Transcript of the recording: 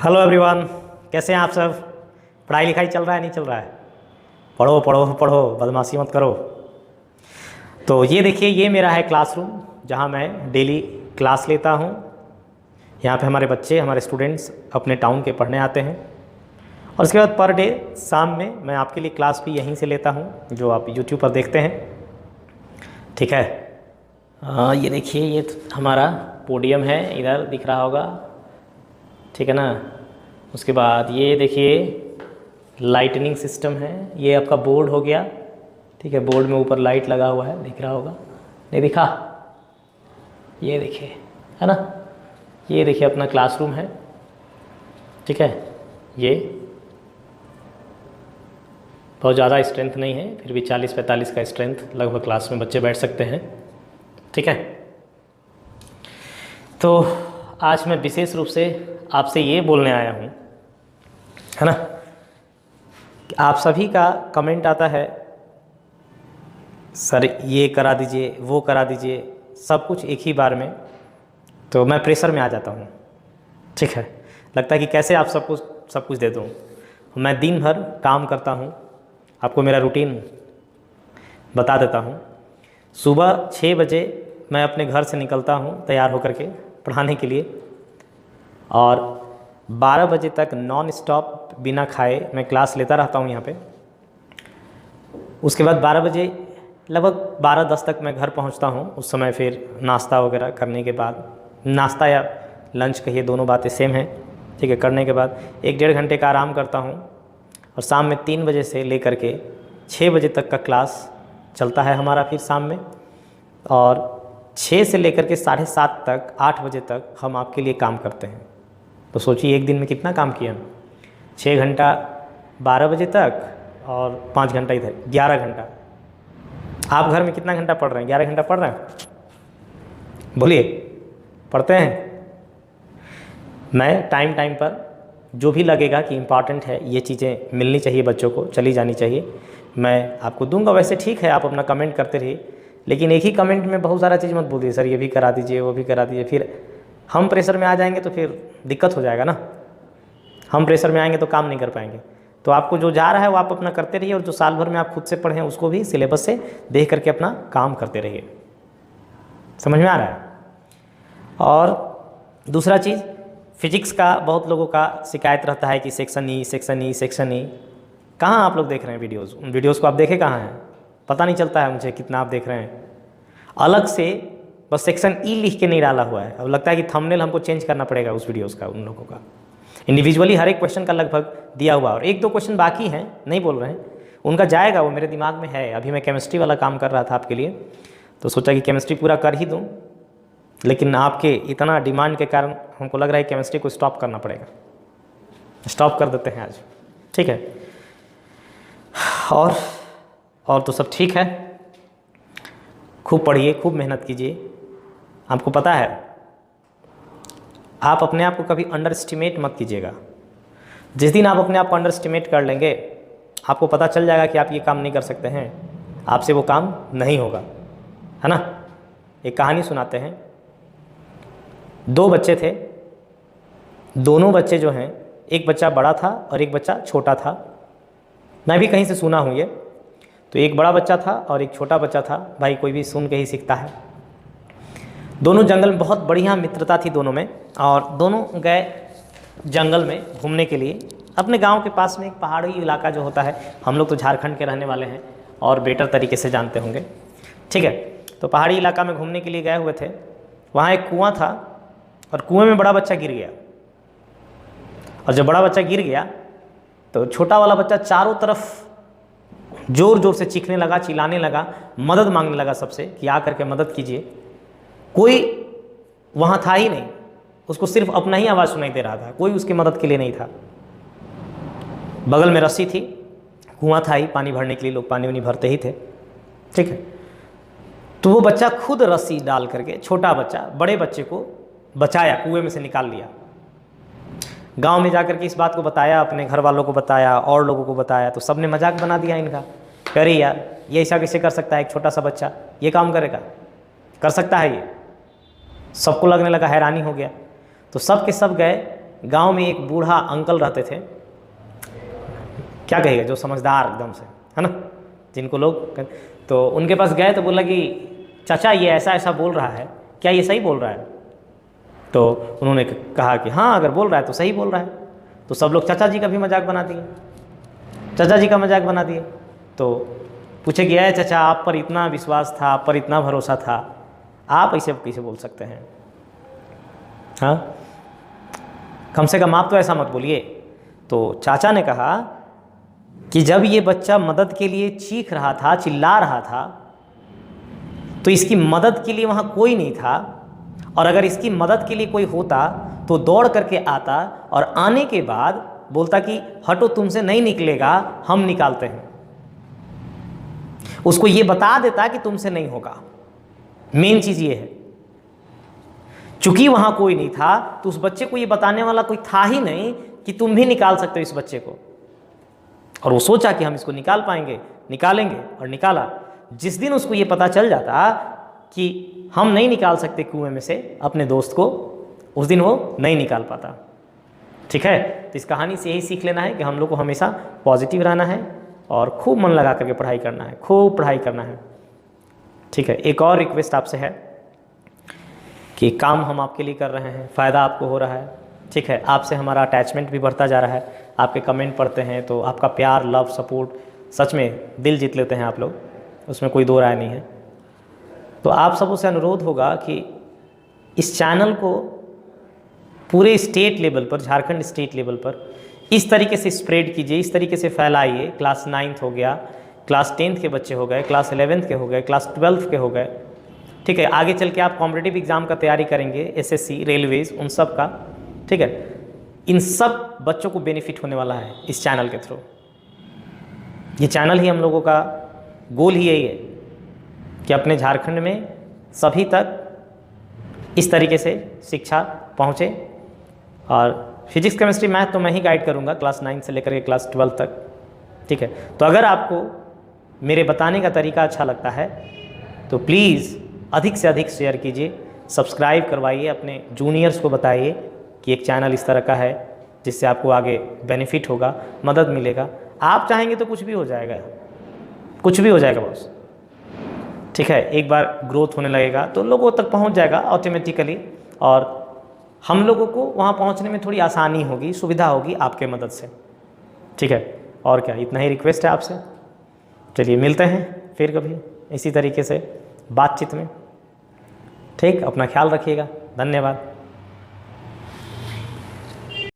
Hello everyone, कैसे हैं आप सब। पढ़ाई लिखाई चल रहा है नहीं चल रहा है? पढ़ो पढ़ो पढ़ो, बदमाशी मत करो। तो ये देखिए, ये मेरा है क्लासरूम जहाँ मैं डेली क्लास लेता हूँ। यहाँ पे हमारे बच्चे, हमारे स्टूडेंट्स अपने टाउन के पढ़ने आते हैं और उसके बाद पर डे शाम में मैं आपके लिए क्लास भी यहीं से लेता हूँ, जो आप यूट्यूब पर देखते हैं। ठीक है। ये देखिए, ये हमारा पोडियम है, इधर दिख रहा होगा, ठीक है ना। उसके बाद ये देखिए लाइटनिंग सिस्टम है, ये आपका बोर्ड हो गया। ठीक है, बोर्ड में ऊपर लाइट लगा हुआ है, दिख रहा होगा, नहीं दिखा? ये देखिए, है ना। ये देखिए अपना क्लासरूम है, ठीक है। ये बहुत ज़्यादा स्ट्रेंथ नहीं है, फिर भी 40-45 का स्ट्रेंथ लगभग क्लास में बच्चे बैठ सकते हैं, ठीक है। तो आज मैं विशेष रूप से आपसे ये बोलने आया हूँ, है ना, कि आप सभी का कमेंट आता है, सर ये करा दीजिए, वो करा दीजिए, सब कुछ एक ही बार में। तो मैं प्रेशर में आ जाता हूँ, ठीक है। लगता है कि कैसे आप सब कुछ दे दूँ। मैं दिन भर काम करता हूँ, आपको मेरा रूटीन बता देता हूँ। सुबह 6 बजे मैं अपने घर से निकलता हूँ तैयार होकर के पढ़ाने के लिए, और 12 बजे तक नॉन स्टॉप बिना खाए मैं क्लास लेता रहता हूँ यहाँ पे। उसके बाद 12 बजे लगभग 12:10 तक मैं घर पहुँचता हूँ। उस समय फिर नाश्ता वगैरह करने के बाद, नाश्ता या लंच कहिए, दोनों बातें सेम हैं, ठीक है, करने के बाद 1-1.5 घंटे का आराम करता हूँ और शाम में 3 बजे से लेकर के 6 बजे तक का क्लास चलता है हमारा फिर शाम में। और 6 से लेकर के 7:30 तक, 8 बजे तक हम आपके लिए काम करते हैं। तो सोचिए एक दिन में कितना काम किया हम। 6 घंटा 12 बजे तक और 5 घंटा इधर, 11 घंटा। आप घर में कितना घंटा पढ़ रहे हैं? 11 घंटा पढ़ रहे हैं? बोलिए, पढ़ते हैं? मैं टाइम पर जो भी लगेगा कि इम्पॉर्टेंट है, ये चीज़ें मिलनी चाहिए बच्चों को, चली जानी चाहिए, मैं आपको दूंगा। वैसे ठीक है, आप अपना कमेंट करते रहिए, लेकिन एक ही कमेंट में बहुत सारा चीज़ मत बोलिए, सर ये भी करा दीजिए, वो भी करा दीजिए। फिर हम प्रेशर में आ जाएंगे तो फिर दिक्कत हो जाएगा ना। हम प्रेशर में आएंगे तो काम नहीं कर पाएंगे। तो आपको जो जा रहा है वो आप अपना करते रहिए, और जो साल भर में आप खुद से पढ़ें उसको भी सिलेबस से देख करके अपना काम करते रहिए। समझ में आ रहा है? और दूसरा चीज़, फिजिक्स का बहुत लोगों का शिकायत रहता है कि सेक्शन ई। कहाँ आप लोग देख रहे हैं वीडियोज़? उन वीडियोज़ को आप देखे कहाँ हैं? पता नहीं चलता है मुझे कितना आप देख रहे हैं। अलग से बस सेक्शन ई लिख के नहीं डाला हुआ है। अब लगता है कि थंबनेल हमको चेंज करना पड़ेगा उस वीडियोज़ का, उन लोगों का। इंडिविजुअली हर एक क्वेश्चन का लगभग दिया हुआ, और 1-2 क्वेश्चन बाकी हैं, नहीं बोल रहे हैं, उनका जाएगा, वो मेरे दिमाग में है। अभी मैं केमिस्ट्री वाला काम कर रहा था आपके लिए, तो सोचा कि केमिस्ट्री पूरा कर ही दूँ, लेकिन आपके इतना डिमांड के कारण हमको लग रहा है केमिस्ट्री को स्टॉप करना पड़ेगा। स्टॉप कर देते हैं आज, ठीक है। और तो सब ठीक है। खूब पढ़िए, खूब मेहनत कीजिए। आपको पता है, आप अपने आप को कभी अंडर एस्टिमेट मत कीजिएगा। जिस दिन आप अपने आप को अंडर एस्टिमेट कर लेंगे, आपको पता चल जाएगा कि आप ये काम नहीं कर सकते हैं, आपसे वो काम नहीं होगा, है ना। एक कहानी सुनाते हैं। 2 बच्चे थे। दोनों बच्चे जो हैं, एक बच्चा बड़ा था और एक बच्चा छोटा था। मैं भी कहीं से सुना हूँ ये। तो एक बड़ा बच्चा था और एक छोटा बच्चा था। भाई कोई भी सुन के ही सीखता है। दोनों जंगल में, बहुत बढ़िया मित्रता थी दोनों में, और दोनों गए जंगल में घूमने के लिए। अपने गांव के पास में एक पहाड़ी इलाका जो होता है, हम लोग तो झारखंड के रहने वाले हैं और बेटर तरीके से जानते होंगे, ठीक है। तो पहाड़ी इलाका में घूमने के लिए गए हुए थे। वहाँ एक कुआं था और कुएं में बड़ा बच्चा गिर गया। और जब बड़ा बच्चा गिर गया तो छोटा वाला बच्चा चारों तरफ ज़ोर ज़ोर से चीखने लगा, चिल्लाने लगा, मदद मांगने लगा सबसे कि आ करके मदद कीजिए। कोई वहाँ था ही नहीं, उसको सिर्फ अपना ही आवाज़ सुनाई दे रहा था, कोई उसकी मदद के लिए नहीं था। बगल में रस्सी थी, कुआं था ही, पानी भरने के लिए लोग पानी वानी भरते ही थे, ठीक है। तो वो बच्चा खुद रस्सी डाल करके, छोटा बच्चा बड़े बच्चे को बचाया, कुएं में से निकाल लिया। गांव में जाकर के इस बात को बताया, अपने घर वालों को बताया और लोगों को बताया, तो सबने मजाक बना दिया इनका। अरे यार, ये ऐसा कैसे कर सकता है, एक छोटा सा बच्चा ये काम करेगा, कर सकता है ये? सबको लगने लगा, हैरानी हो गया। तो सब के सब गए गांव में एक बूढ़ा अंकल रहते थे, क्या कहेगा, जो समझदार एकदम से, है ना, जिनको लोग, तो उनके पास गए तो बोला कि चाचा ये ऐसा ऐसा बोल रहा है, क्या ये सही बोल रहा है? तो उन्होंने कहा कि हाँ, अगर बोल रहा है तो सही बोल रहा है। तो सब लोग चाचा जी का भी मजाक बना दिए, चाचा जी का मजाक बना दिए। तो पूछे कि अरे चाचा, आप पर इतना विश्वास था, आप पर इतना भरोसा था, आप ऐसे कैसे बोल सकते हैं? हाँ, कम से कम आप तो ऐसा मत बोलिए। तो चाचा ने कहा कि जब ये बच्चा मदद के लिए चीख रहा था, चिल्ला रहा था, तो इसकी मदद के लिए वहाँ कोई नहीं था, और अगर इसकी मदद के लिए कोई होता तो दौड़ करके आता और आने के बाद बोलता कि हटो, तुमसे नहीं निकलेगा, हम निकालते हैं। उसको ये बता देता कि तुमसे नहीं होगा। मेन चीज़ ये है, चूंकि वहाँ कोई नहीं था तो उस बच्चे को ये बताने वाला कोई था ही नहीं कि तुम भी निकाल सकते हो इस बच्चे को। और वो सोचा कि हम इसको निकाल पाएंगे, निकालेंगे, और निकाला। जिस दिन उसको ये पता चल जाता कि हम नहीं निकाल सकते कुएं में से अपने दोस्त को, उस दिन वो नहीं निकाल पाता। ठीक है, तो इस कहानी से यही सीख लेना है कि हम लोग को हमेशा पॉजिटिव रहना है और खूब मन लगा करके पढ़ाई करना है, खूब पढ़ाई करना है। ठीक है, एक और रिक्वेस्ट आपसे है कि काम हम आपके लिए कर रहे हैं, फ़ायदा आपको हो रहा है। ठीक है, आपसे हमारा अटैचमेंट भी बढ़ता जा रहा है, आपके कमेंट पढ़ते हैं तो आपका प्यार, लव, सपोर्ट सच में दिल जीत लेते हैं आप लोग, उसमें कोई दो राय नहीं है। तो आप सबों से अनुरोध होगा कि इस चैनल को पूरे स्टेट लेवल पर, झारखंड स्टेट लेवल पर इस तरीके से स्प्रेड कीजिए, इस तरीके से फैलाइए। क्लास 9th हो गया, क्लास 10th के बच्चे हो गए, क्लास 11th के हो गए, क्लास 12th के हो गए। ठीक है, आगे चल के आप कॉम्पिटिटिव एग्ज़ाम का तैयारी करेंगे, एसएससी, रेलवेज़, उन सब का। ठीक है, इन सब बच्चों को बेनिफिट होने वाला है इस चैनल के थ्रू। ये चैनल ही हम लोगों का गोल ही यही है कि अपने झारखंड में सभी तक इस तरीके से शिक्षा पहुँचे। और फिजिक्स, केमिस्ट्री, मैथ तो मैं ही गाइड करूँगा क्लास 9 से लेकर के क्लास 12 तक। ठीक है, तो अगर आपको मेरे बताने का तरीका अच्छा लगता है तो प्लीज़ अधिक से अधिक शेयर कीजिए, सब्सक्राइब करवाइए, अपने जूनियर्स को बताइए कि एक चैनल इस तरह का है जिससे आपको आगे बेनिफिट होगा, मदद मिलेगा। आप चाहेंगे तो कुछ भी हो जाएगा, कुछ भी हो जाएगा बॉस। ठीक है, एक बार ग्रोथ होने लगेगा तो लोगों तक पहुंच जाएगा ऑटोमेटिकली, और हम लोगों को वहां पहुंचने में थोड़ी आसानी होगी, सुविधा होगी आपके मदद से। ठीक है, और क्या, इतना ही रिक्वेस्ट है आपसे। चलिए मिलते हैं फिर कभी इसी तरीके से बातचीत में। ठीक, अपना ख्याल रखिएगा, धन्यवाद।